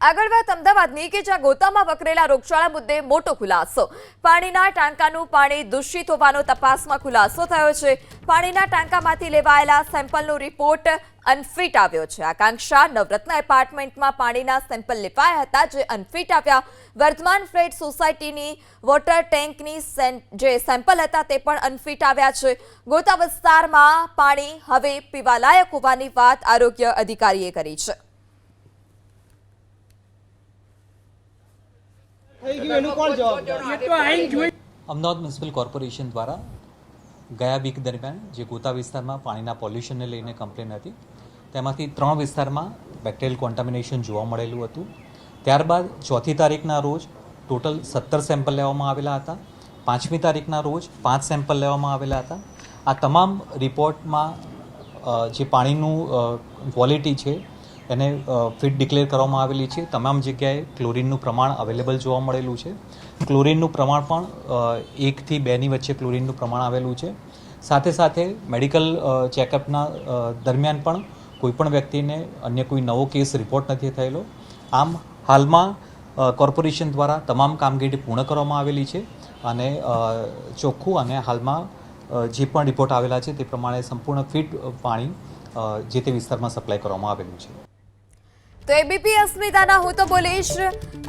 આગળ વાત અમદાવાદની કે જ્યાં ગોતામાં વકરેલા રોગચાળા મુદ્દે મોટો ખુલાસો. પાણીના ટાંકાનું પાણી દૂષિત હોવાનો તપાસમાં ખુલાસો થયો છે. પાણીના ટાંકામાંથી લેવાયેલા સેમ્પલનો રિપોર્ટ અનફિટ આવ્યો છે. આકાંક્ષા નવરત્ન એપાર્ટમેન્ટમાં પાણીના સેમ્પલ લેવાયા હતા, જે અનફિટ આવ્યા. વર્ધમાન ફ્લેટ સોસાયટીની વોટર ટેન્કની જે સેમ્પલ હતા તે પણ અનફિટ આવ્યા છે. ગોતા વિસ્તારમાં પાણી હવે પીવાલાયક હોવાની વાત આરોગ્ય અધિકારીએ કરી છે. અમદાવાદ મ્યુનિસિપલ કોર્પોરેશન દ્વારા ગયા વીક દરમિયાન જે ગોતા વિસ્તારમાં પાણીના પોલ્યુશનને લઈને કમ્પ્લેન હતી, તેમાંથી 3 વિસ્તારમાં બેક્ટેરિયલ કોન્ટામિનેશન જોવા મળેલું હતું. ત્યારબાદ 4મી તારીખના રોજ ટોટલ 17 સેમ્પલ લેવામાં આવેલા હતા. 5મી તારીખના રોજ 5 સેમ્પલ લેવામાં આવેલા હતા. આ તમામ રિપોર્ટમાં જે પાણીનું ક્વોલિટી છે એને ફિટ ડિક્લેર કરવામાં આવેલી છે. તમામ જગ્યાએ ક્લોરીનનું પ્રમાણ અવેલેબલ જોવા મળેલું છે. ક્લોરીનનું પ્રમાણ પણ 1 થી 2ની વચ્ચે ક્લોરીનનું પ્રમાણ આવેલું છે. સાથે સાથે મેડિકલ ચેકઅપના દરમિયાન પણ કોઈપણ વ્યક્તિને અન્ય કોઈ નવો કેસ રિપોર્ટ નથી થયેલો. આમ હાલમાં કોર્પોરેશન દ્વારા તમામ કામગીરી પૂર્ણ કરવામાં આવેલી છે અને ચોખ્ખું અને હાલમાં જે પણ રિપોર્ટ આવેલા છે તે પ્રમાણે સંપૂર્ણ ફિટ પાણી જે તે વિસ્તારમાં સપ્લાય કરવામાં આવેલું છે. તો એબીપી અસ્મિતાના હું તો બોલીશ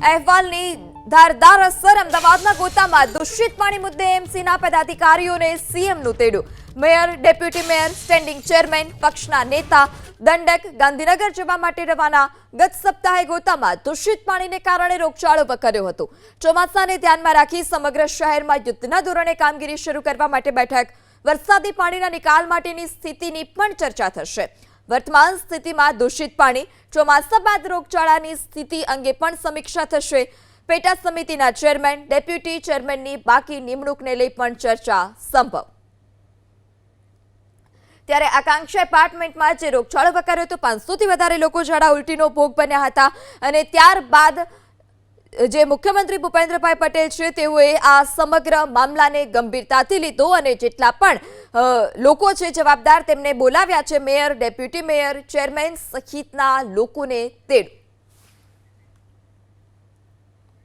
અહેવાલની ધારદાર અસર. અમદાવાદના ગોતામાં દૂષિત પાણી મુદ્દે એમસીના પદાધિકારીઓને સીએમનું તેડું. Mayor, deputy mayor, standing chairman, પક્ષના નેતા, દંડક ગાંધીનગર જવા માટે રવાના. ગત સપ્તાહે ગોતામાં દૂષિત પાણીને કારણે રોગચાળો વકર્યો હતો. ચોમાસાને ધ્યાનમાં રાખી સમગ્ર શહેરમાં યુદ્ધના ધોરણે કામગીરી શરૂ કરવા માટે બેઠક. વરસાદી પાણીના નિકાલ માટેની સ્થિતિની પણ ચર્ચા થશે. વર્તમાન સ્થિતિમાં દૂષિત પાણી, ચોમાસા બાદ રોગચાળાની સ્થિતિ અંગે પણ સમીક્ષા થશે. પેટા સમિતિના ચેરમેન, ડેપ્યુટી ચેરમેનની બાકી નિમણૂકને લઈ પણ ચર્ચા સંભવ. ત્યારે આકાંક્ષા એપાર્ટમેન્ટમાં જે રોગચાળો વકર્યો હતો, 500થી વધારે લોકો ઝાડા ઉલટીનો ભોગ બન્યા હતા અને ત્યારબાદ જે મુખ્યમંત્રી ભૂપેન્દ્રભાઈ પટેલ છે તેઓએ આ સમગ્ર મામલાને ગંભીરતાથી લીધો અને જેટલા પણ લોકો છે જવાબદાર તેમને બોલાવ્યા છે. મેયર, ડેપ્યુટી મેયર, ચેરમેન સહિતના લોકોને તેડું.